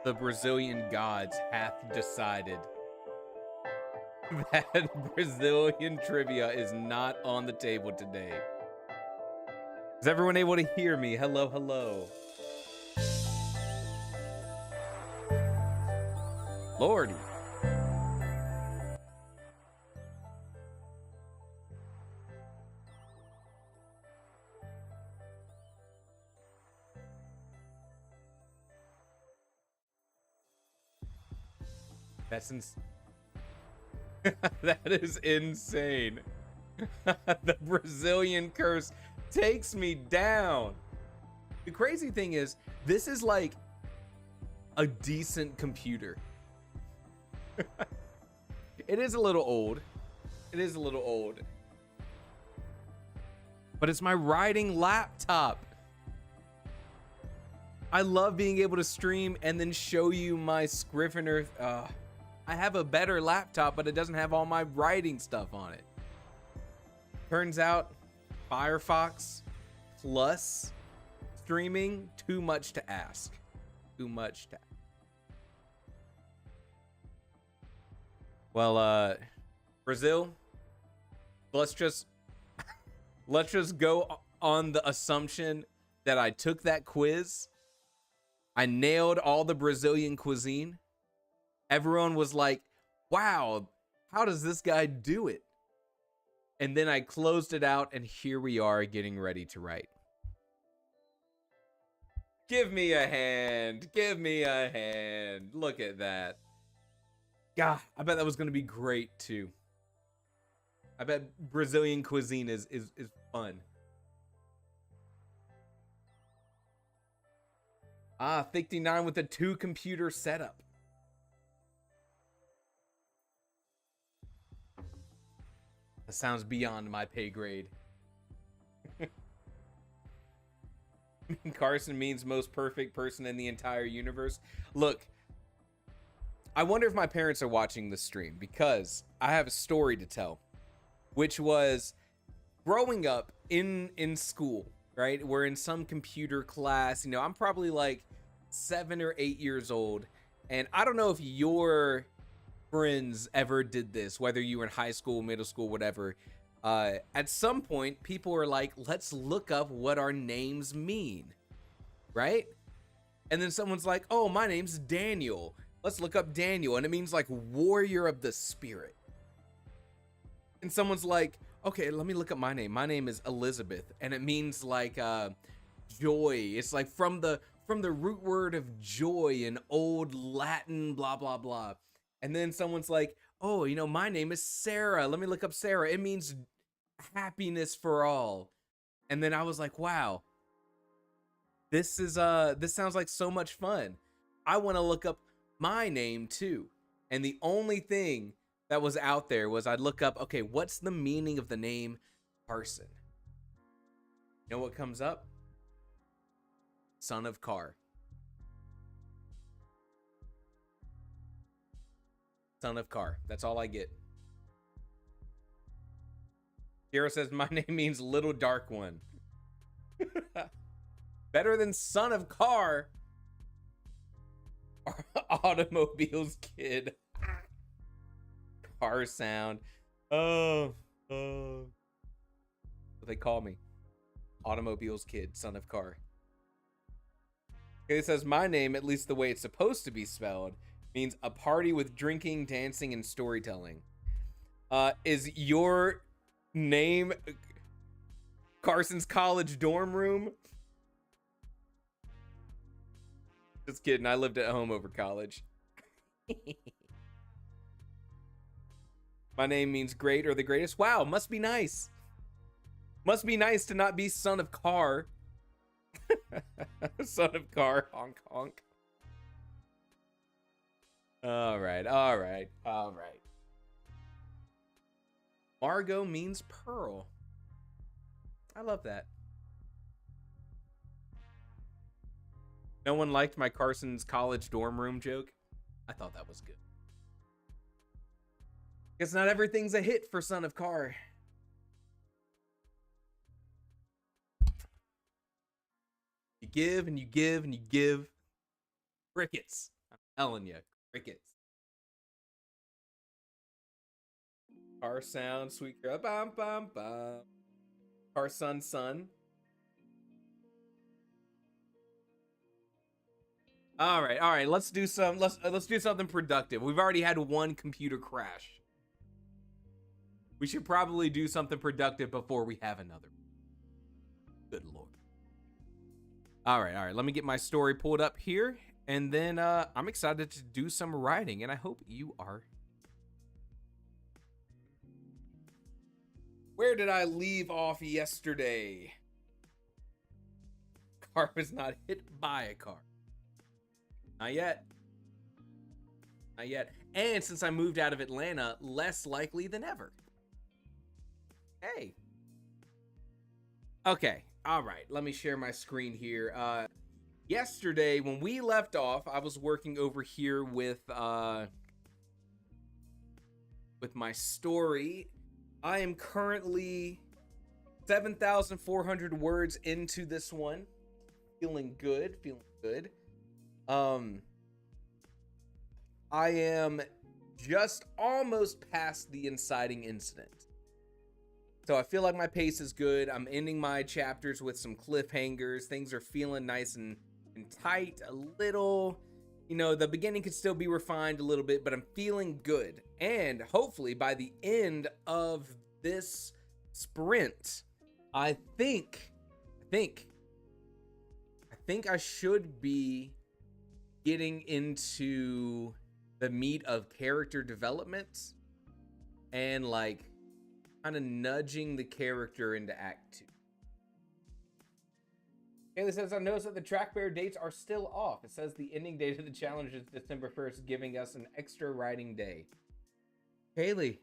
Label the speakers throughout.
Speaker 1: The Brazilian gods hath decided that Brazilian trivia is not on the table today. Is everyone able to hear me? Hello, hello. Lordy. That's that is insane. The Brazilian curse takes me down. The crazy thing is, this is like a decent computer. It is a little old. It is a little old. But it's my writing laptop. I love being able to stream and then show you my Scrivener. I have a better laptop, but it doesn't have all my writing stuff on it. Turns out, Firefox plus streaming, too much to ask. Too much to ask. Well, Brazil, let's just go on the assumption that I took that quiz. I nailed all the Brazilian cuisine. Everyone was like, wow, how does this guy do it? And then I closed it out, and here we are getting ready to write. Give me a hand. Give me a hand. Look at that. God, I bet that was going to be great, too. I bet Brazilian cuisine is fun. Ah, 59 with a 2-computer setup. That sounds beyond my pay grade. Carson means most perfect person in the entire universe. Look, I wonder if my parents are watching the stream, because I have a story to tell, which was growing up in school, right? We're in some computer class. You know, I'm probably like 7 or 8 years old, and I don't know if your friends ever did this, whether you were in high school, middle school, whatever. At some point, people are like, let's look up what our names mean, right? And then someone's like, oh, my name's Daniel. Let's look up Daniel. And it means like warrior of the spirit. And someone's like, okay, let me look up my name. My name is Elizabeth. And it means like joy. It's like from the root word of joy in old Latin, blah, blah, blah. And then someone's like, oh, you know, my name is Sarah. Let me look up Sarah. It means happiness for all. And then I was like, wow, this sounds like so much fun. I want to look up my name too. And the only thing that was out there was I'd look up, okay, what's the meaning of the name Carson? You know what comes up? Son of Car. Son of Car. That's all I get. Hero says, my name means little dark one. Better than son of car. Automobiles kid. Car sound. Oh. What they call me. Automobiles kid, son of car. Okay, it says my name, at least the way it's supposed to be spelled, means a party with drinking, dancing, and storytelling. Is your name Carson's college dorm room? Just kidding. I lived at home over college. My name means great or the greatest. Wow, must be nice. Must be nice to not be son of car. Son of car, honk honk. All right. Margot means pearl. I love that. No one liked my Carson's college dorm room joke. I thought that was good. Guess not everything's a hit for Son of Car. You give and you give and you give. Crickets. I'm Telling you, crickets. Car sound, sweet girl, bum bum bum. Car son. All right. Let's do something productive. We've already had one computer crash. We should probably do something productive before we have another. Good lord. All right. Let me get my story pulled up here, and then I'm excited to do some writing, and I hope you are. Where did I leave off yesterday? Car was not hit by a car. Not yet. And since I moved out of Atlanta, less likely than ever. Hey. Okay. All right. Let me share my screen here. Yesterday, when we left off, I was working over here with my story. I am currently 7,400 words into this one. Feeling good. I am just almost past the inciting incident. So I feel like my pace is good. I'm ending my chapters with some cliffhangers. Things are feeling nice and tight. A little, the beginning could still be refined a little bit, but I'm feeling good. And hopefully by the end of this sprint, I think I should be getting into the meat of character development and like kind of nudging the character into Act 2. Kaylee says, I noticed that the track bear dates are still off. It says the ending date of the challenge is December 1st, giving us an extra writing day. Kaylee,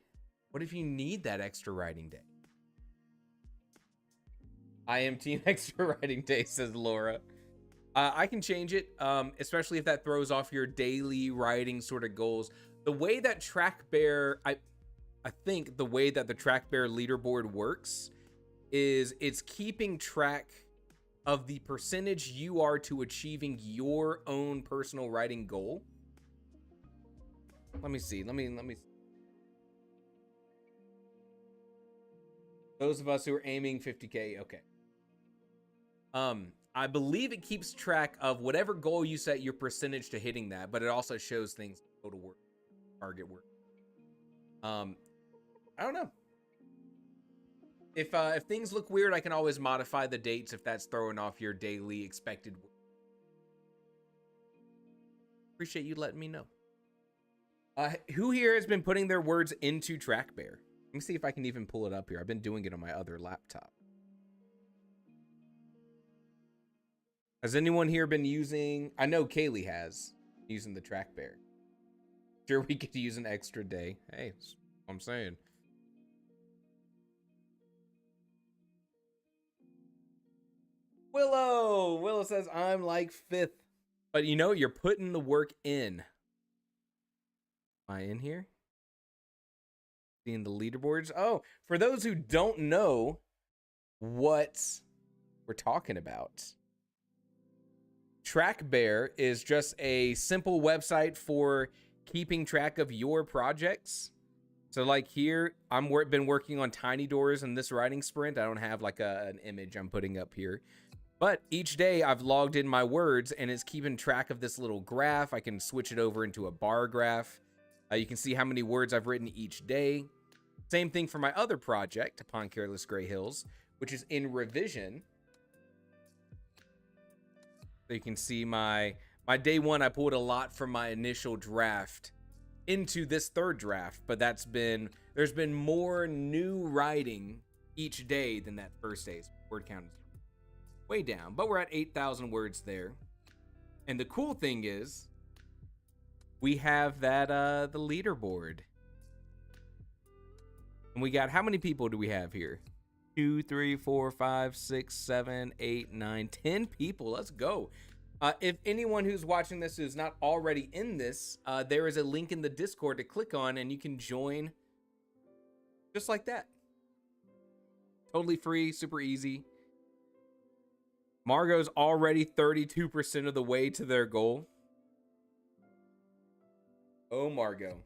Speaker 1: what if you need that extra writing day? I am team extra writing day, says Laura. I can change it, especially if that throws off your daily writing sort of goals. The way that track bear, I think the way that the track bear leaderboard works is it's keeping track of the percentage you are to achieving your own personal writing goal. Let me see. Those of us who are aiming 50K, okay. I believe it keeps track of whatever goal you set, your percentage to hitting that, but it also shows things go to work, target work. I don't know. If things look weird, I can always modify the dates if that's throwing off your daily expected work. Appreciate you letting me know. Who here has been putting their words into track bear? Let me see if I can even pull it up here. I've been doing it on my other laptop. Has anyone here been using, I know Kaylee has, using the track bear. Sure, we could use an extra day. Hey, that's what I'm saying. Willow says, I'm like 5th. But you're putting the work in. Am I in here? Seeing the leaderboards. Oh, for those who don't know what we're talking about, Track Bear is just a simple website for keeping track of your projects. So like here, I've been working on tiny doors in this writing sprint. I don't have like an image I'm putting up here. But each day I've logged in my words and it's keeping track of this little graph. I can switch it over into a bar graph. You can see how many words I've written each day. Same thing for my other project, Upon Careless Gray Hills, which is in revision. So you can see my day one, I pulled a lot from my initial draft into this third draft, but there's been more new writing each day than that first day's word count is way down, but we're at 8,000 words there. And the cool thing is we have that the leaderboard. And we got, how many people do we have here? 2, 3, 4, 5, 6, 7, 8, 9, 10 people. Let's go. If anyone who's watching this is not already in this, there is a link in the Discord to click on and you can join just like that. Totally free, super easy. Margot's already 32% of the way to their goal. Oh, Margot.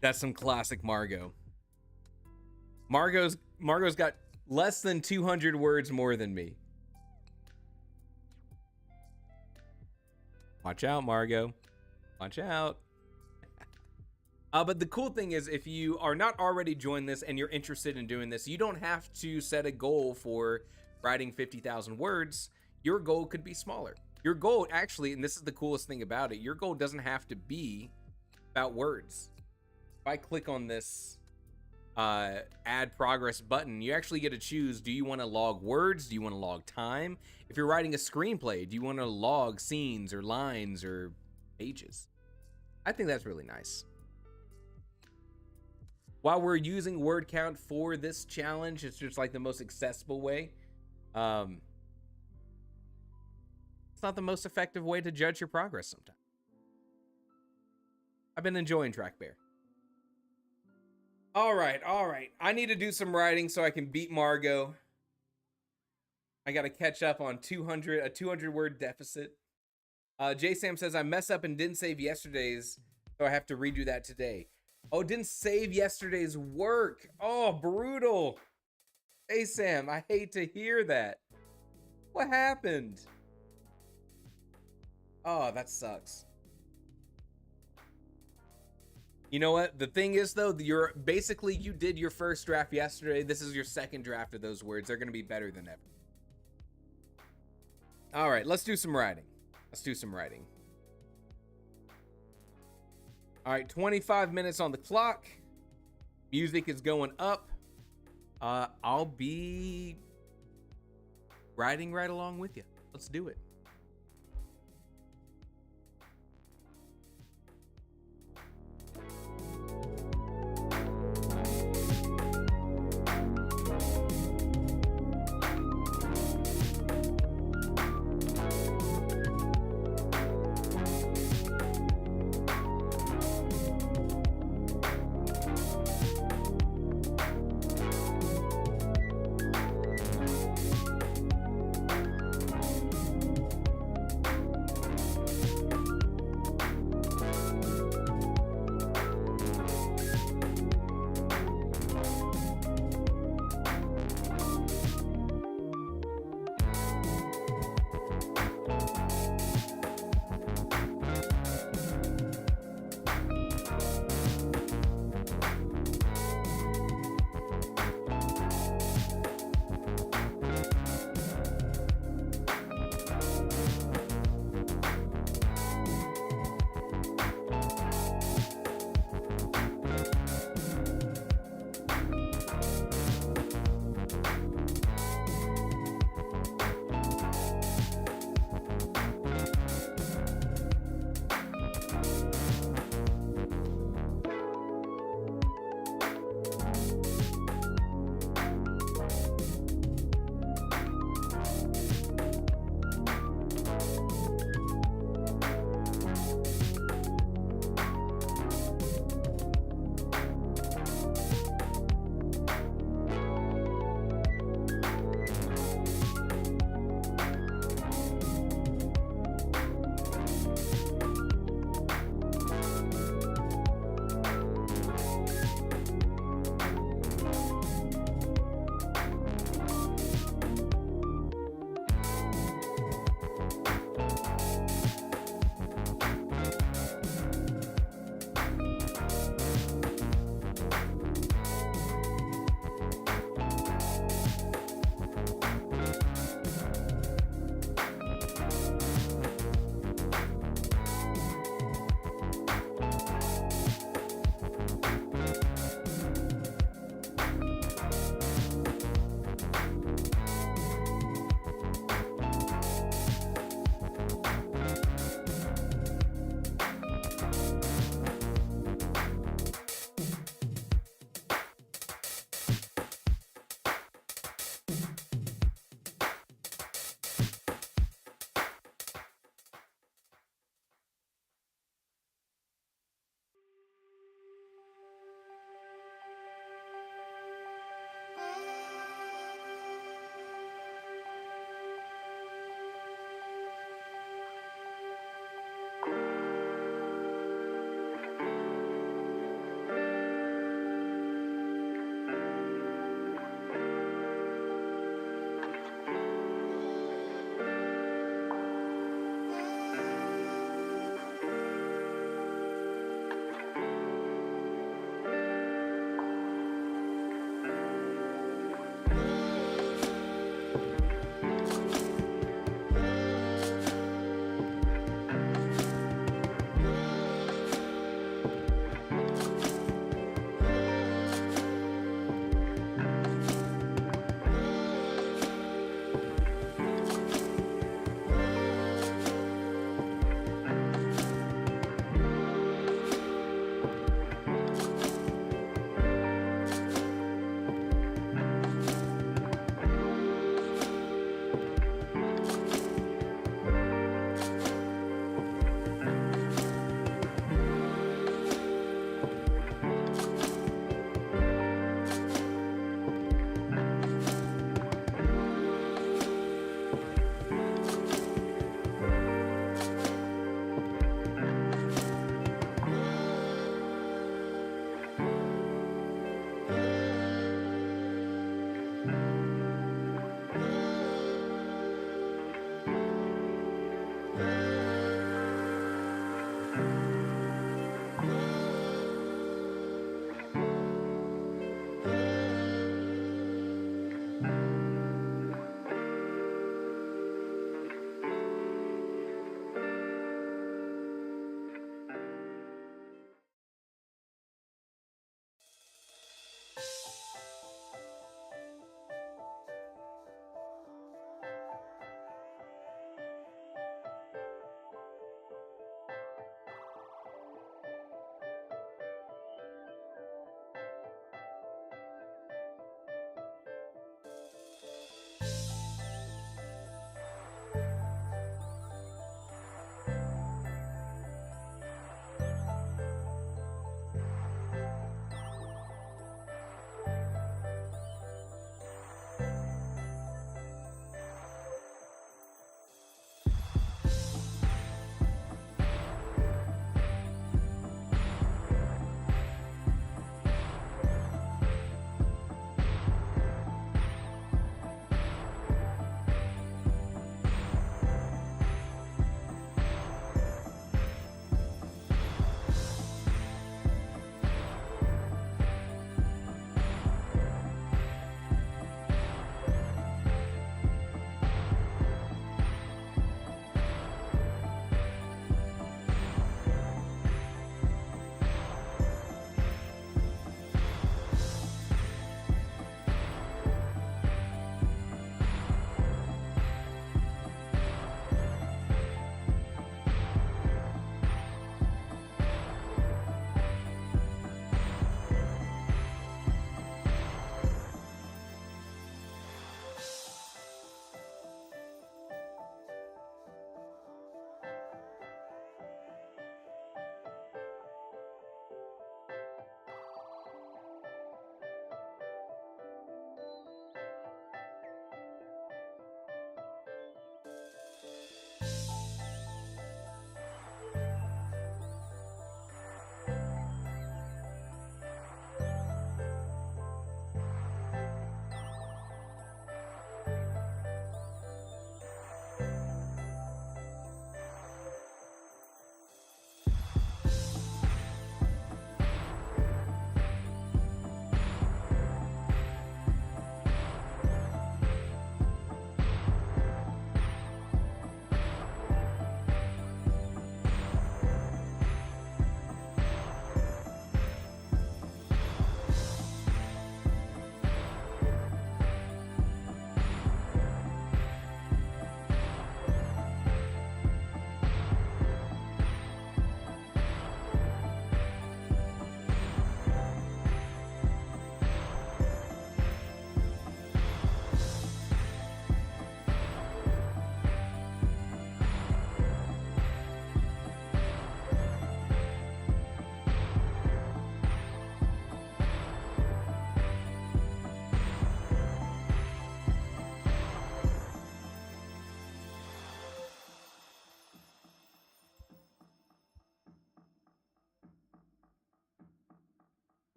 Speaker 1: That's some classic Margot. Margot's got less than 200 words more than me. Watch out, Margot. Watch out. But the cool thing is, if you are not already joined this and you're interested in doing this, you don't have to set a goal for writing 50,000 words. Your goal could be smaller. Your goal, actually, and this is the coolest thing about it, your goal doesn't have to be about words. If I click on this add progress button, you actually get to choose, do you want to log words? Do you want to log time? If you're writing a screenplay, do you want to log scenes or lines or pages? I think that's really nice. While we're using word count for this challenge, it's just like the most accessible way. It's not the most effective way to judge your progress sometimes. I've been enjoying Track Bear. All right. I need to do some writing so I can beat Margot. I got to catch up on a 200 word deficit. J Sam says I mess up and didn't save yesterday's, so I have to redo that today. Oh, didn't save yesterday's work. Oh, brutal. J Sam, I hate to hear that. What happened? Oh, that sucks. You know what? The thing is, though, you did your first draft yesterday. This is your second draft of those words. They're going to be better than ever. All right, let's do some writing. All right, 25 minutes on the clock. Music is going up. I'll be writing right along with you. Let's do it.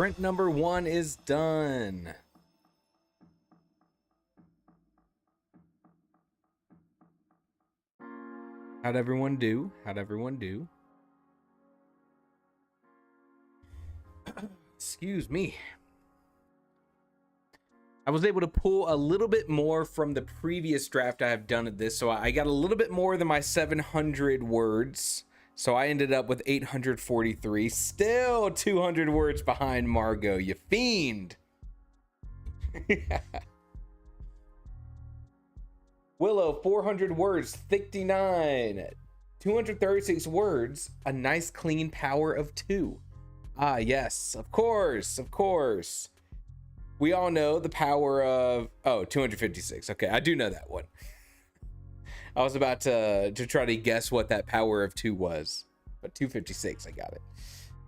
Speaker 1: Print number 1 is done. How'd everyone do? How'd everyone do? Excuse me. I was able to pull a little bit more from the previous draft I have done of this, so I got a little bit more than my 700 words. So I ended up with 843, still 200 words behind Margot, you fiend. Willow, 400 words, 59, 236 words, a nice clean power of 2. Ah, yes, of course, of course. We all know the power of, 256. Okay, I do know that one. I was about to try to guess what that power of 2 was, but 256, I got it.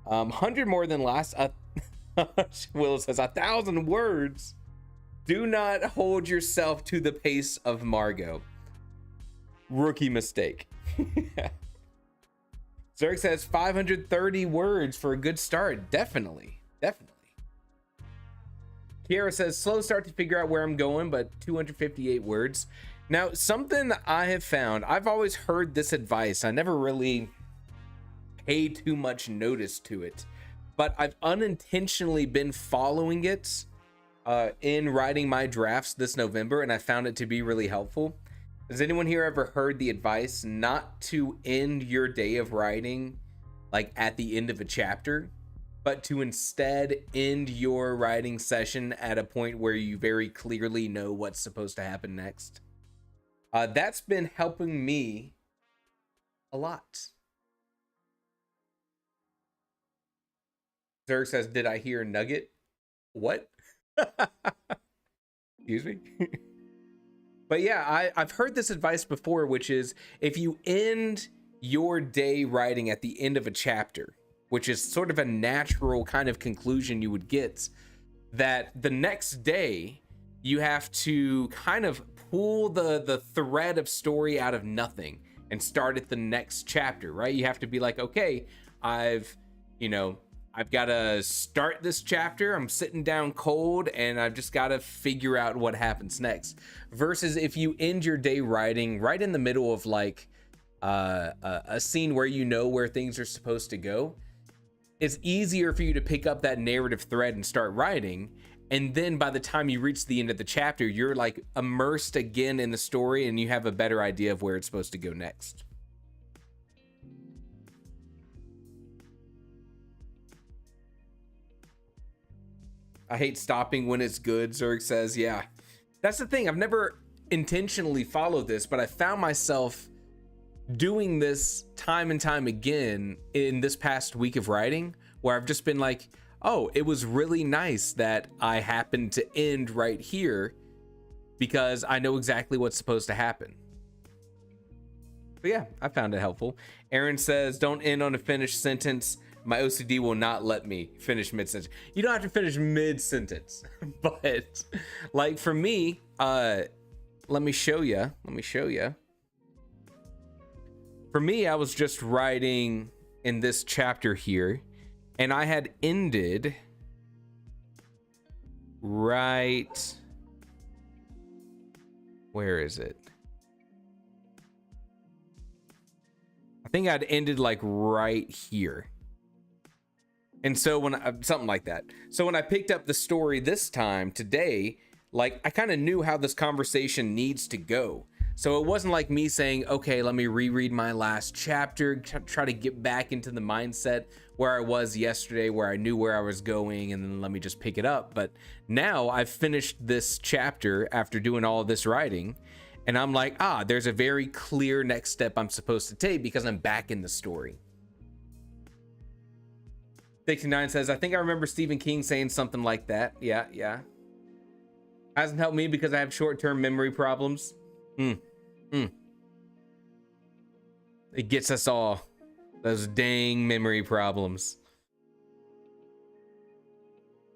Speaker 1: 100 more than last. Will says 1,000 words. Do not hold yourself to the pace of Margot. Rookie mistake. Zerg says 530 words for a good start. Definitely, definitely. Kiara says slow start to figure out where I'm going, but 258 words. Now, something I have found, I've always heard this advice. I never really paid too much notice to it, but I've unintentionally been following it in writing my drafts this November, and I found it to be really helpful. Has anyone here ever heard the advice not to end your day of writing like at the end of a chapter, but to instead end your writing session at a point where you very clearly know what's supposed to happen next? That's been helping me a lot. Zerg says, did I hear nugget? What? Excuse me. But yeah, I've heard this advice before, which is if you end your day writing at the end of a chapter, which is sort of a natural kind of conclusion you would get, that the next day you have to kind of pull the thread of story out of nothing and start at the next chapter, right? You have to be like, okay, I've got to start this chapter. I'm sitting down cold and I've just got to figure out what happens next. Versus if you end your day writing right in the middle of like a scene where you know where things are supposed to go, it's easier for you to pick up that narrative thread and start writing. And then by the time you reach the end of the chapter, you're like immersed again in the story and you have a better idea of where it's supposed to go next. I hate stopping when it's good, Zerg says. Yeah, that's the thing. I've never intentionally followed this, but I found myself doing this time and time again in this past week of writing, where I've just been like, oh, it was really nice that I happened to end right here because I know exactly what's supposed to happen. But yeah, I found it helpful. Aaron says, don't end on a finished sentence. My OCD will not let me finish mid-sentence. You don't have to finish mid-sentence, but like for me, let me show you. For me, I was just writing in this chapter here, and I had ended right, where is it? I think I'd ended like right here. And so when something like that. So when I picked up the story this time today, like I kind of knew how this conversation needs to go. So it wasn't like me saying, okay, let me reread my last chapter, try to get back into the mindset where I was yesterday, where I knew where I was going, and then let me just pick it up. But now I've finished this chapter after doing all of this writing, and I'm like, there's a very clear next step I'm supposed to take because I'm back in the story. 69 says, I think I remember Stephen King saying something like that. Yeah. Hasn't helped me because I have short-term memory problems. It gets us all. Those dang memory problems.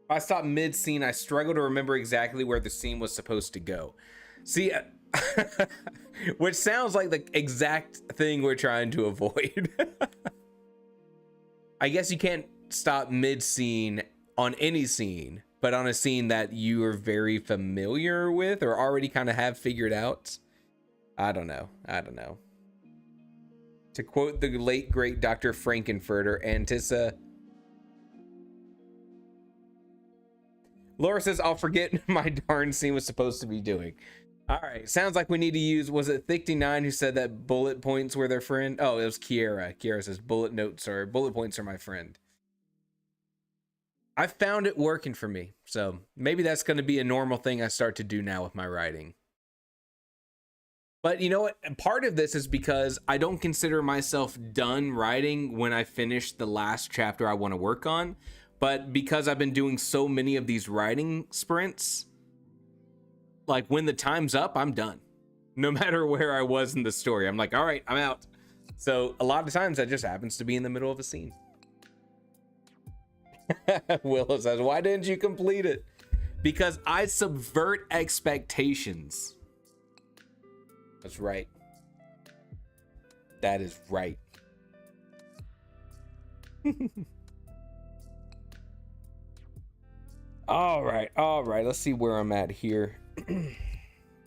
Speaker 1: If I stop mid-scene, I struggle to remember exactly where the scene was supposed to go. See, which sounds like the exact thing we're trying to avoid. I guess you can't stop mid-scene on any scene, but on a scene that you are very familiar with or already kind of have figured out. I don't know. To quote the late great Dr. Frankenfurter, Antissa. Laura says, I'll forget my darn scene was supposed to be doing. All right. Sounds like we need to use, was it Thick9 who said that bullet points were their friend? Oh, it was Kiera. Kiera says bullet points are my friend. I found it working for me. So maybe that's going to be a normal thing I start to do now with my writing. But you know what? Part of this is because I don't consider myself done writing when I finish the last chapter I want to work on. But because I've been doing so many of these writing sprints, like when the time's up, I'm done. No matter where I was in the story, I'm like, all right, I'm out. So a lot of times that just happens to be in the middle of a scene. Willow says, why didn't you complete it? Because I subvert expectations. That's right. That is right. All right. Let's see where I'm at here.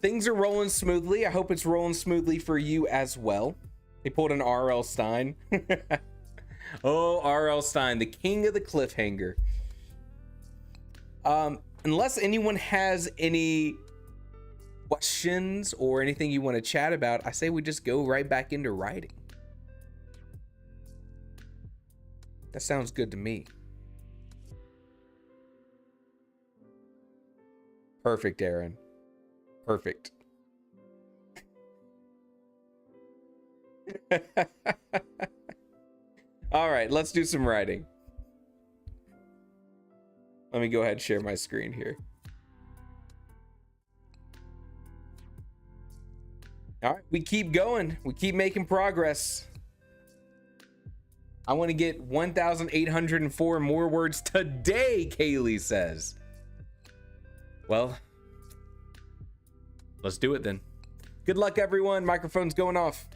Speaker 1: Things are rolling smoothly. I hope it's rolling smoothly for you as well. They pulled an R.L. Stein. Oh, R.L. Stein, the king of the cliffhanger. Unless anyone has any questions or anything you want to chat about, I say we just go right back into writing. That sounds good to me. Perfect, Aaron. Perfect. All right, let's do some writing. Let me go ahead and share my screen here. All right, we keep going. We keep making progress. I want to get 1,804 more words today, Kaylee says. Well, let's do it then. Good luck, everyone. Microphone's going off.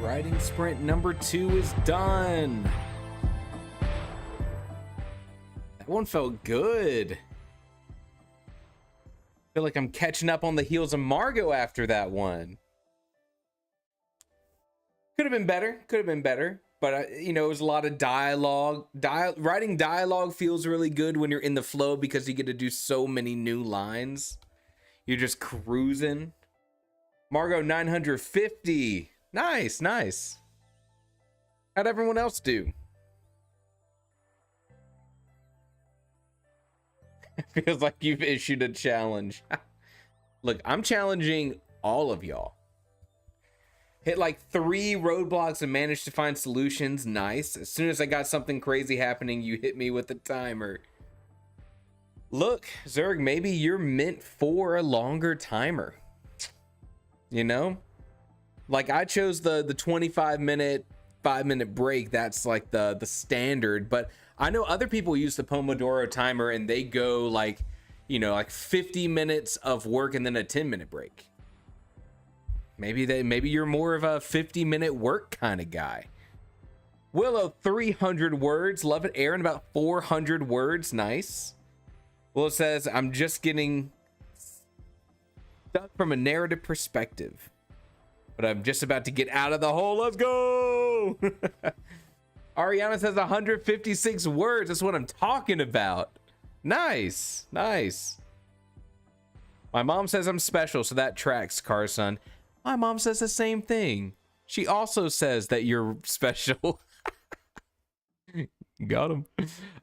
Speaker 1: Writing sprint number 2 is done. That one felt good. I feel like I'm catching up on the heels of Margot after that one. Could have been better. Could have been better. But, you know, it was a lot of dialogue. Writing dialogue feels really good when you're in the flow because you get to do so many new lines. You're just cruising. Margot 950. Nice, nice. How'd everyone else do? It feels like you've issued a challenge. Look, I'm challenging all of y'all. Hit like 3 roadblocks and managed to find solutions. Nice. As soon as I got something crazy happening, you hit me with the timer. Look, Zerg, maybe you're meant for a longer timer. You know? Like I chose the 25-minute, 5-minute break. That's like the standard, but I know other people use the Pomodoro timer and they go like, you know, like 50 minutes of work and then a 10-minute break. Maybe you're more of a 50-minute work kind of guy. Willow 300 words. Love it. Aaron about 400 words. Nice. Well, it says I'm just getting stuck from a narrative perspective. But I'm just about to get out of the hole. Let's go. Ariana says 156 words. That's what I'm talking about. Nice. Nice. My mom says I'm special, so that tracks, Carson. My mom says the same thing. She also says that you're special. Got him.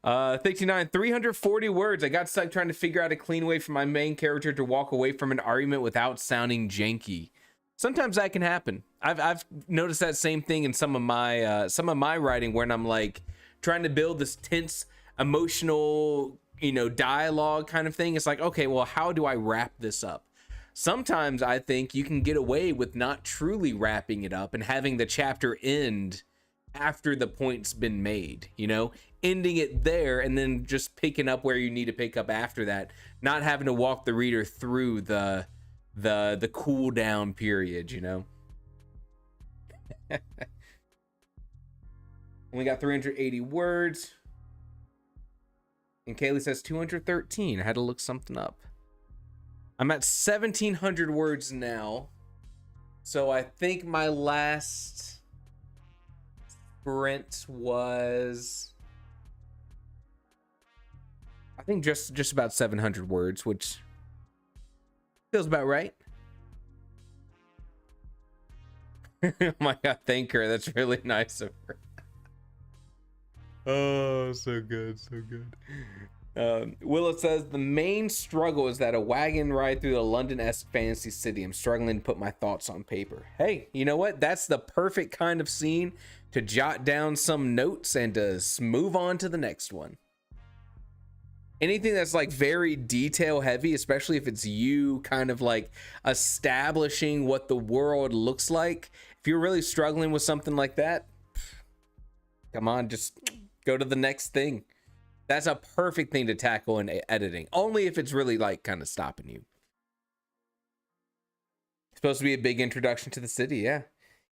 Speaker 1: 69, 340 words. I got stuck trying to figure out a clean way for my main character to walk away from an argument without sounding janky. Sometimes that can happen. I've noticed that same thing in some of my writing when I'm like trying to build this tense, emotional, you know, dialogue kind of thing. It's like, okay, well, how do I wrap this up? sometimes I think you can get away with not truly wrapping it up and having the chapter end after the point's been made, you know, ending it there and then just picking up where you need to pick up after that, not having to walk the reader through the cool down period, you know. We got 380 words. And Kaylee says 213. I had to look something up. I'm at 1,700 words now. So I think my last sprint was, I think just about 700 words, which feels about right. Oh my God, thank her. That's really nice of her. Oh, so good, so good. Willow says the main struggle is that a wagon ride through the London-esque fantasy city. I'm struggling to put my thoughts on paper. Hey, you know what? That's the perfect kind of scene to jot down some notes and to move on to the next one. Anything that's like very detail heavy, especially if it's you kind of like establishing what the world looks like. If you're really struggling with something like that, come on, just go to the next thing. That's a perfect thing to tackle in editing, only if it's really like kind of stopping you. It's supposed to be a big introduction to the city, yeah.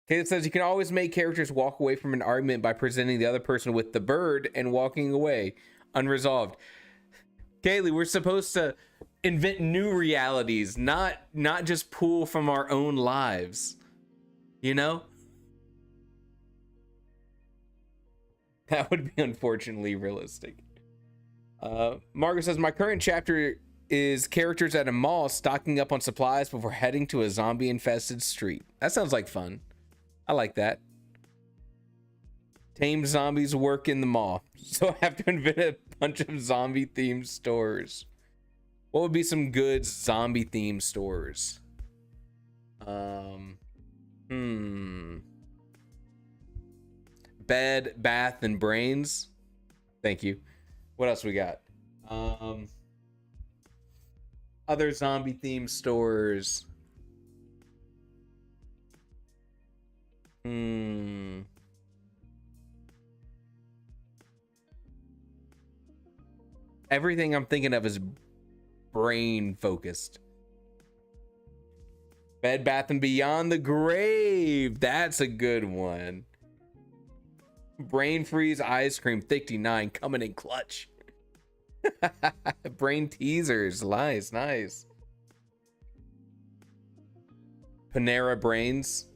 Speaker 1: Caleb says you can always make characters walk away from an argument by presenting the other person with the bird and walking away unresolved. Kaylee, we're supposed to invent new realities, not just pull from our own lives, you know? That would be unfortunately realistic. Margaret says, my current chapter is characters at a mall stocking up on supplies before heading to a zombie-infested street. That sounds like fun. I like that. Tame zombies work in the mall, so I have to invent a bunch of zombie-themed stores. What would be some good zombie-themed stores? Bed, Bath, and Brains. Thank you. What else we got? Other zombie themed stores. Everything I'm thinking of is brain focused. Bed Bath and Beyond the Grave. That's a good one. Brain Freeze Ice Cream 59 coming in clutch. Brain teasers. Nice. Panera Brains.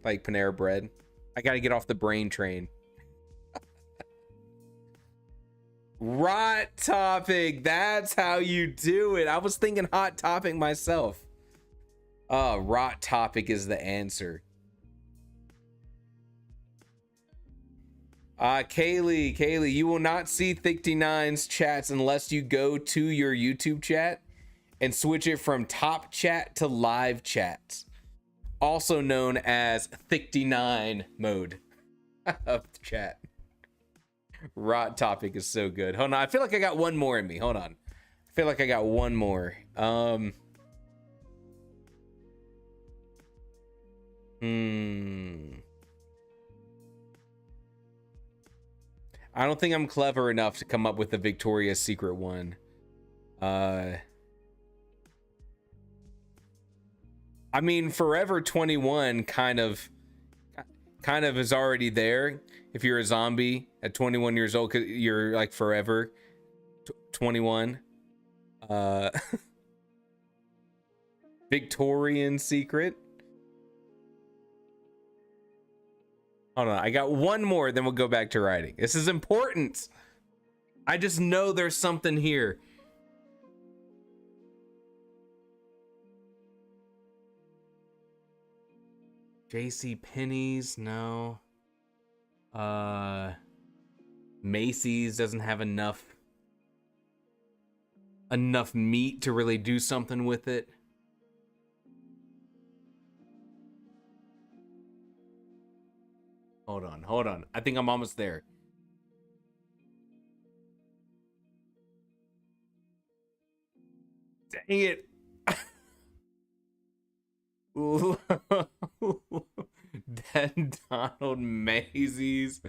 Speaker 1: Like Panera Bread. I gotta get off the brain train. Rot Topic. That's how you do it. I was thinking Hot Topic myself. Rot Topic is the answer. Kaylee, you will not see Thick-D9's chats unless you go to your YouTube chat and switch it from top chat to live chat, also known as Thick-D9 mode of the chat. Rot Topic is so good. Hold on, I feel like I got one more in me. Hold on. I feel like I got one more. I don't think I'm clever enough to come up with a Victoria's Secret one. I mean, Forever 21 kind of is already there. If you're a zombie at 21 years old, 'cause you're like forever 21. Victorian Secret. Hold on, I got one more, then we'll go back to writing. This is important. I just know there's something here. JC Penney's, no. Macy's doesn't have enough meat to really do something with it. Hold on. I think I'm almost there. Dang it. Then Donald Macy's,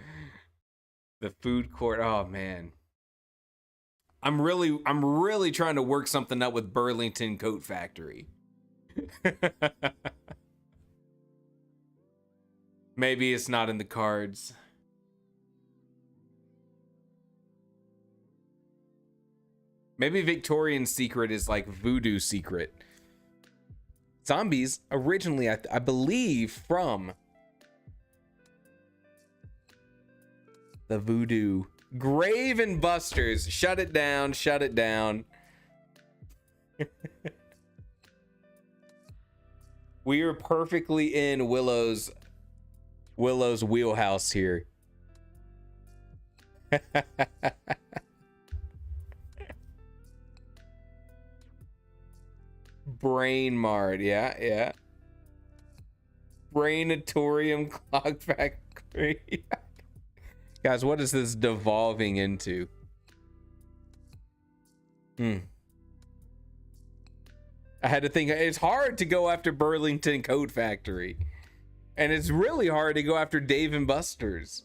Speaker 1: the food court. Oh man. I'm really trying to work something up with Burlington Coat Factory. Maybe it's not in the cards. Maybe Victorian Secret is like Voodoo Secret. Zombies originally, I believe, from the Voodoo. Grave and Busters. Shut it down. Shut it down. We are perfectly in Willow's wheelhouse here. Brain Mart, yeah. Brainatorium Clock Factory. Guys, what is this devolving into? I had to think. It's hard to go after Burlington Coat Factory. And it's really hard to go after Dave and Buster's.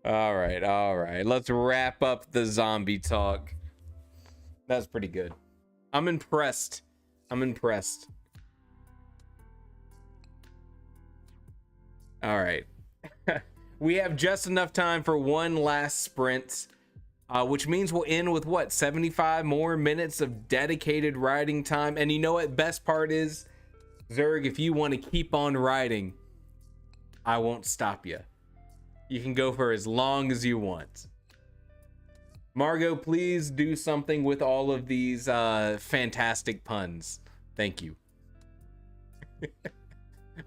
Speaker 1: All right. Let's wrap up the zombie talk. That's pretty good. I'm impressed. All right. We have just enough time for one last sprint, which means we'll end with what, 75 more minutes of dedicated riding time. And you know what? Best part is, Zerg, if you want to keep on riding, I won't stop you. You can go for as long as you want. Margot, please do something with all of these fantastic puns. Thank you.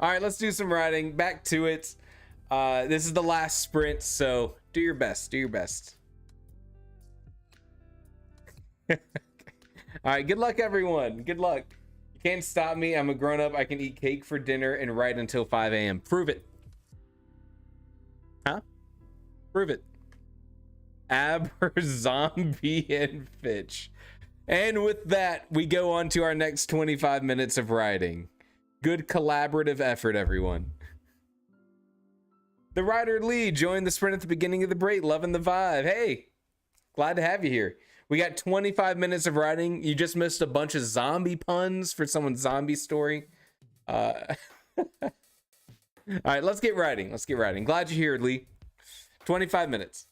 Speaker 1: All right, let's do some riding. Back to it. This is the last sprint, so do your best. Do your best. All right, good luck, everyone. Good luck. You can't stop me. I'm a grown-up. I can eat cake for dinner and ride until 5 a.m. Prove it. Huh? Prove it. Aber, Zombie, and Fitch. And with that, we go on to our next 25 minutes of riding. Good collaborative effort, everyone. The rider Lee joined the sprint at the beginning of the break, loving the vibe. Hey, glad to have you here. We got 25 minutes of riding. You just missed a bunch of zombie puns for someone's zombie story. All right, let's get riding. Glad you're here, Lee. 25 minutes.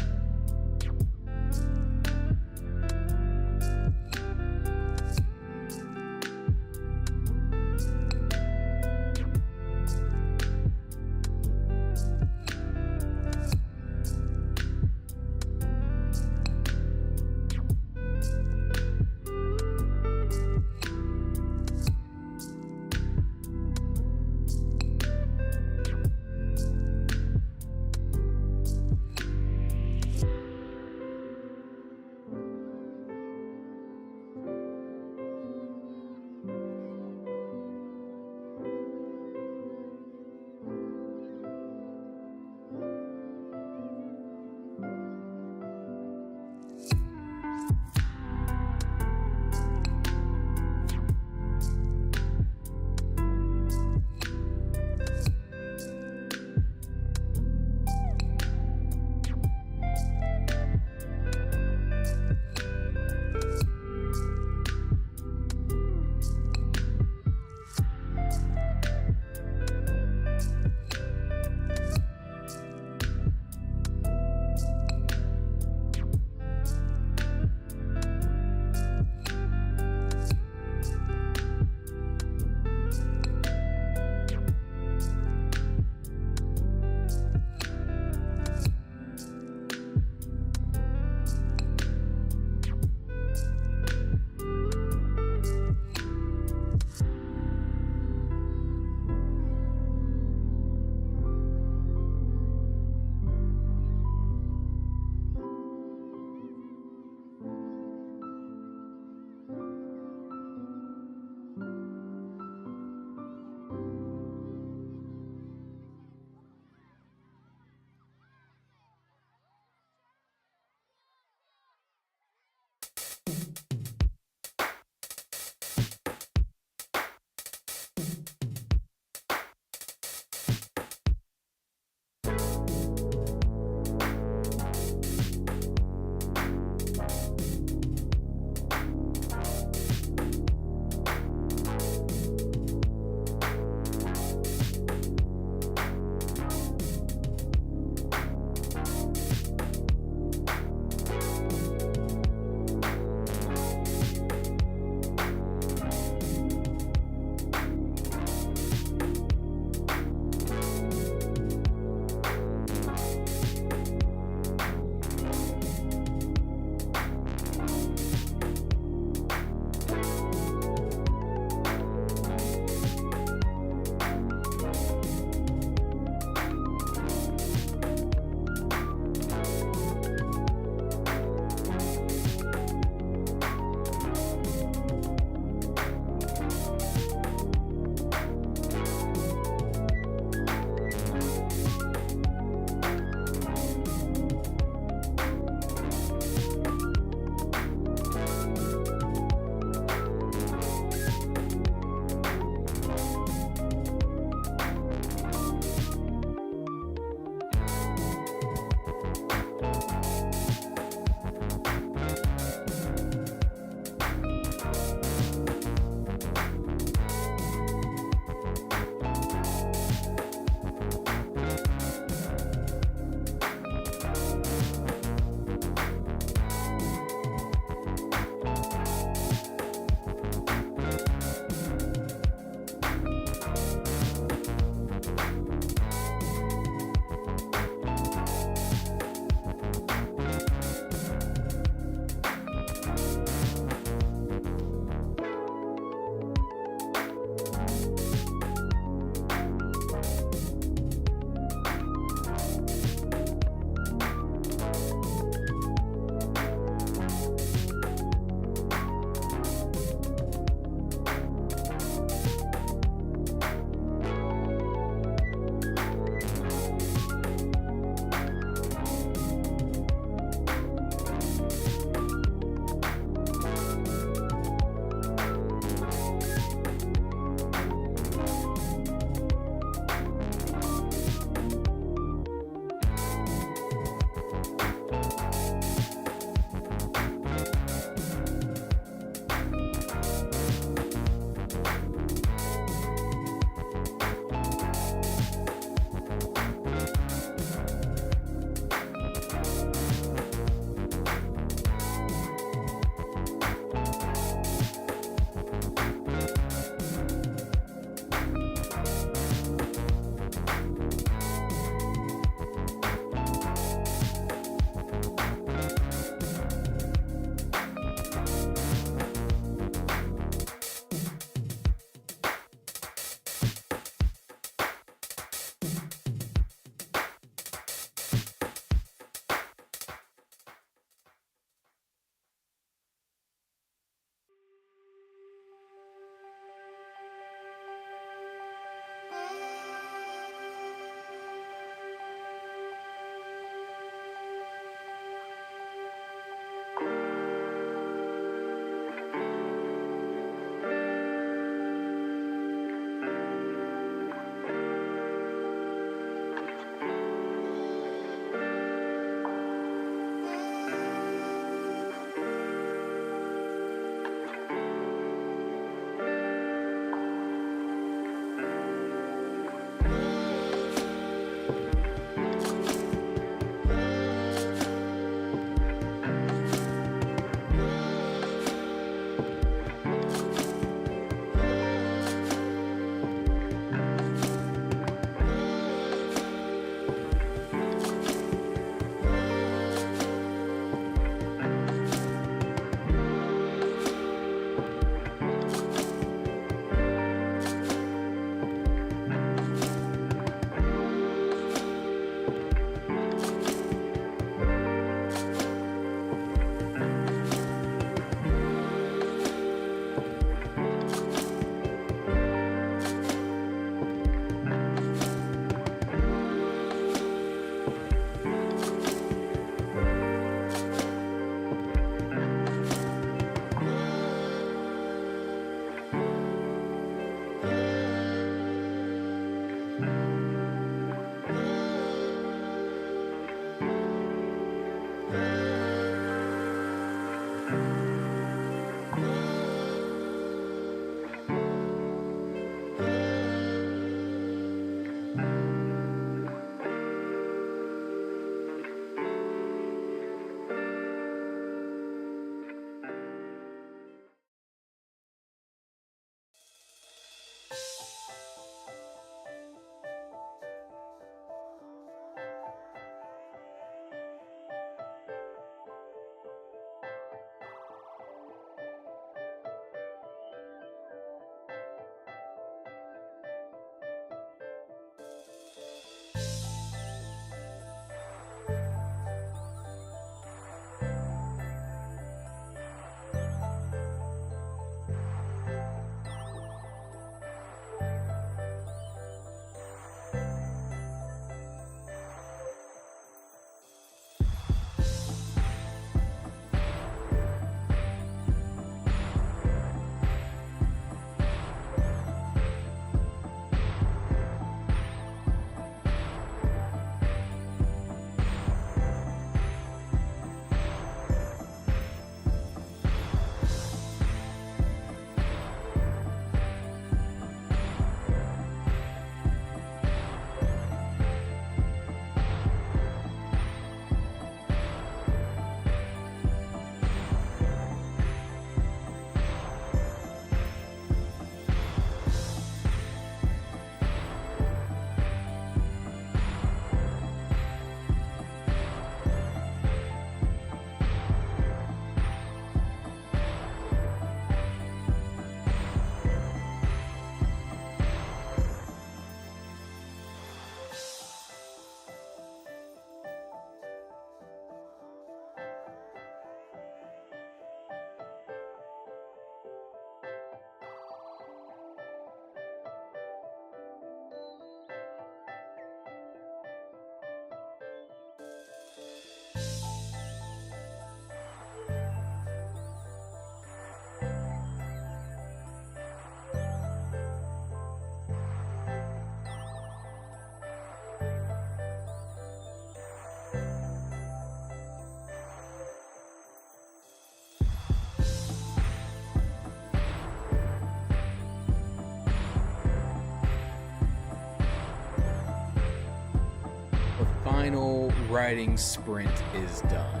Speaker 1: final writing sprint is done.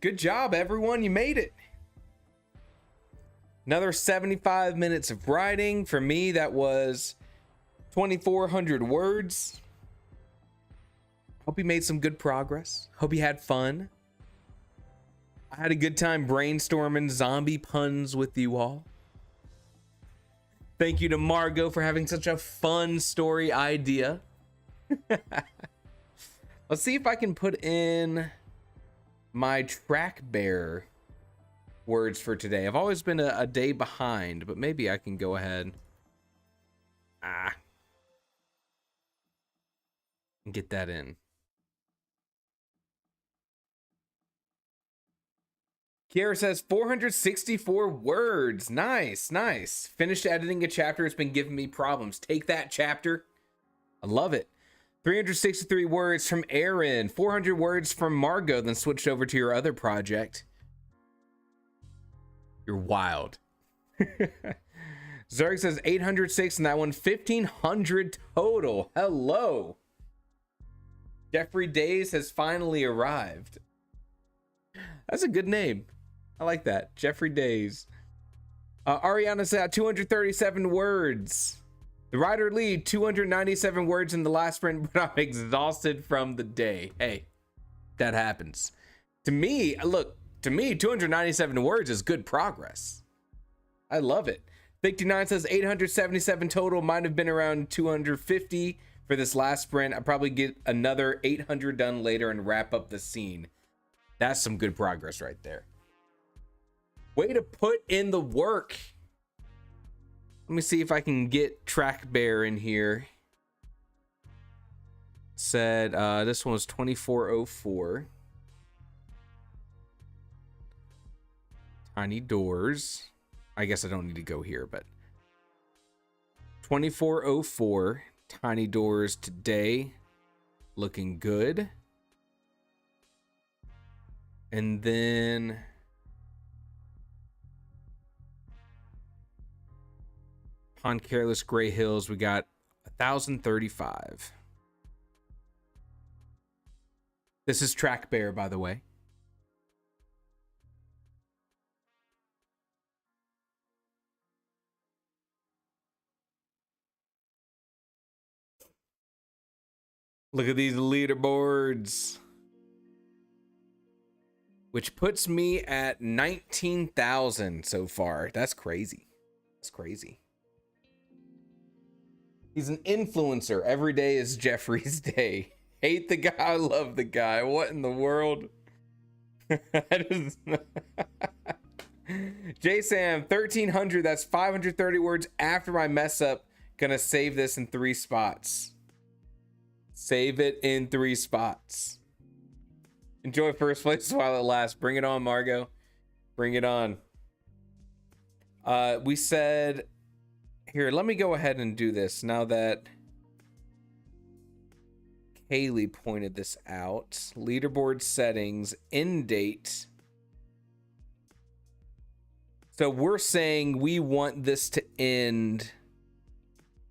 Speaker 1: Good job, everyone. You made it. Another 75 minutes of writing. For me, that was 2,400 words. Hope you made some good progress. Hope you had fun. I had a good time brainstorming zombie puns with you all. Thank you to Margot for having such a fun story idea. Let's see if I can put in my track bear words for today. I've always been a day behind, but maybe I can go ahead and get that in. Kiara says 464 words. Nice, nice. Finished editing a chapter. It's been giving me problems. Take that, chapter. I love it. 363 words from Aaron. 400 words from Margot, then switched over to your other project. You're wild. Zerg says 806 in that one. 1,500 total. Hello. Jeffrey Days has finally arrived. That's a good name. I like that. Jeffrey Days. Ariana said 237 words. The writer lead 297 words in the last sprint, but I'm exhausted from the day. Hey, that happens. To me, look, to me, 297 words is good progress. I love it. 59 says 877 total. Might have been around 250 for this last sprint. I'll probably get another 800 done later and wrap up the scene. That's some good progress right there. Way to put in the work. Let me see if I can get Track Bear in here. Said this one was 2404. Tiny doors. I guess I don't need to go here, but 2404. Tiny doors today. Looking good. And then on Careless Gray Hills, we got 1,035. This is Track Bear, by the way. Look at these leaderboards. Which puts me at 19,000 so far. That's crazy. That's crazy. He's an influencer. Every day is Jeffrey's day. Hate the guy, love the guy. What in the world? J-Sam, 1,300. That's 530 words after my mess up. Gonna save this in 3 spots. Save it in 3 spots. Enjoy first place while it lasts. Bring it on, Margot. Bring it on. We said... Here, let me go ahead and do this now that Kaylee pointed this out. Leaderboard settings, end date. So we're saying we want this to end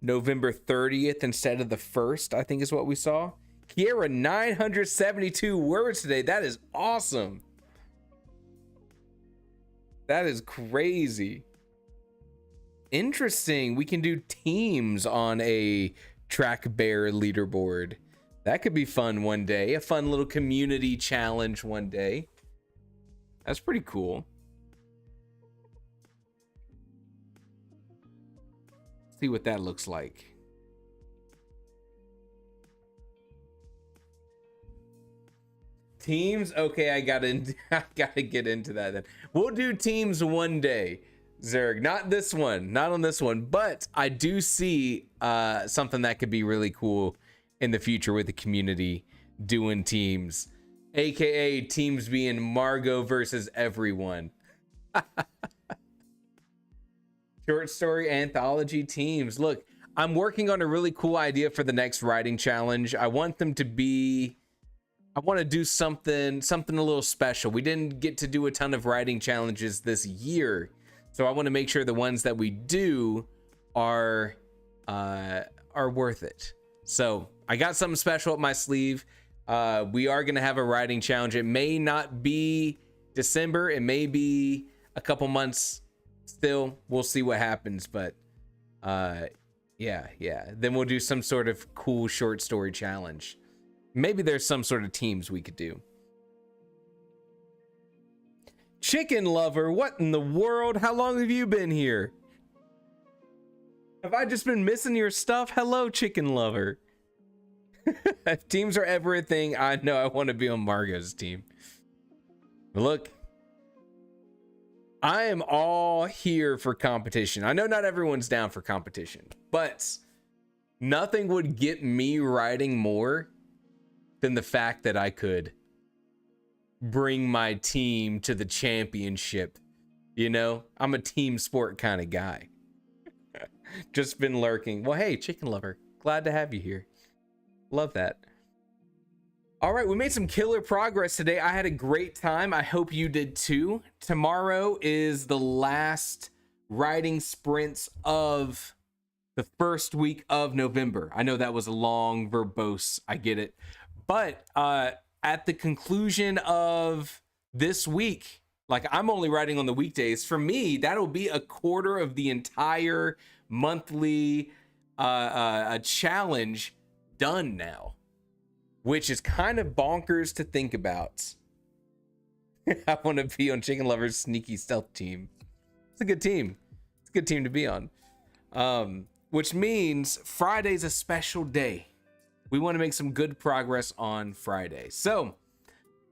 Speaker 1: November 30th instead of the 1st, I think is what we saw. Kiera, 972 words today. That is awesome. That is crazy. Interesting. We can do teams on a Track Bear leaderboard. That could be fun one day. A fun little community challenge one day. That's pretty cool. See what that looks like. Teams? Okay, I gotta get into that then. We'll do teams one day. Zerg, not this one, not on this one, but I do see something that could be really cool in the future with the community doing teams, aka teams being Margot versus everyone. Short story anthology teams. Look, I'm working on a really cool idea for the next writing challenge. I want them to be, I want to do something a little special. We didn't get to do a ton of writing challenges this year. So I want to make sure the ones that we do are are worth it. So I got something special up my sleeve. We are going to have a riding challenge. It may not be December. It may be a couple months still. We'll see what happens. But yeah. Then we'll do some sort of cool short story challenge. Maybe there's some sort of teams we could do. Chicken lover, what in the world? How long have you been here? Have I just been missing your stuff? Hello, chicken lover. If teams are ever a thing, I know I want to be on Margot's team. But look, I am all here for competition. I know not everyone's down for competition, but nothing would get me riding more than the fact that I could bring my team to the championship. You know, I'm a team sport kind of guy. Just been lurking. Well, hey, chicken lover, glad to have you here. Love that. All right, we made some killer progress today. I had a great time. I hope you did too. Tomorrow is the last riding sprints of the first week of November. I know that was a long verbose, I get it. But at the conclusion of this week, like I'm only riding on the weekdays. For me, that'll be a quarter of the entire monthly challenge done now, which is kind of bonkers to think about. I want to be on Chicken Lover's sneaky stealth team. It's a good team. It's a good team to be on. Which means Friday's a special day. We want to make some good progress on Friday. So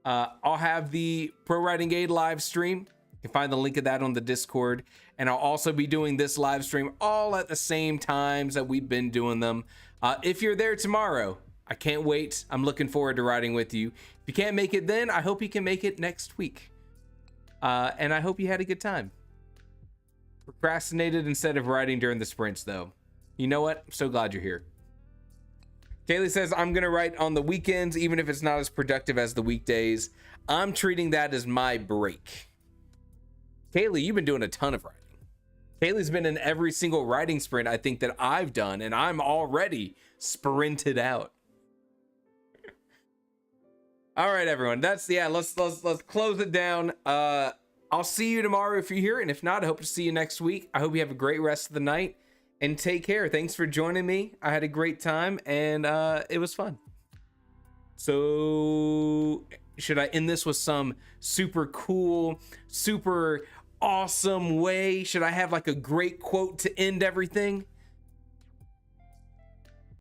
Speaker 1: I'll have the Pro Riding Aid live stream. You can find the link of that on the Discord. And I'll also be doing this live stream all at the same times that we've been doing them. If you're there tomorrow, I can't wait. I'm looking forward to riding with you. If you can't make it then, I hope you can make it next week. And I hope you had a good time. Procrastinated instead of riding during the sprints, though. You know what? I'm so glad you're here. Kaylee says, I'm going to write on the weekends, even if it's not as productive as the weekdays. I'm treating that as my break. Kaylee, you've been doing a ton of riding. Kaylee's been in every single riding sprint I think that I've done, and I'm already sprinted out. All right, everyone. Let's close it down. I'll see you tomorrow if you're here, and if not, I hope to see you next week. I hope you have a great rest of the night, and take care. Thanks for joining me. I had a great time, and it was fun. So should I end this with some super cool, super awesome way? Should I have like a great quote to end everything?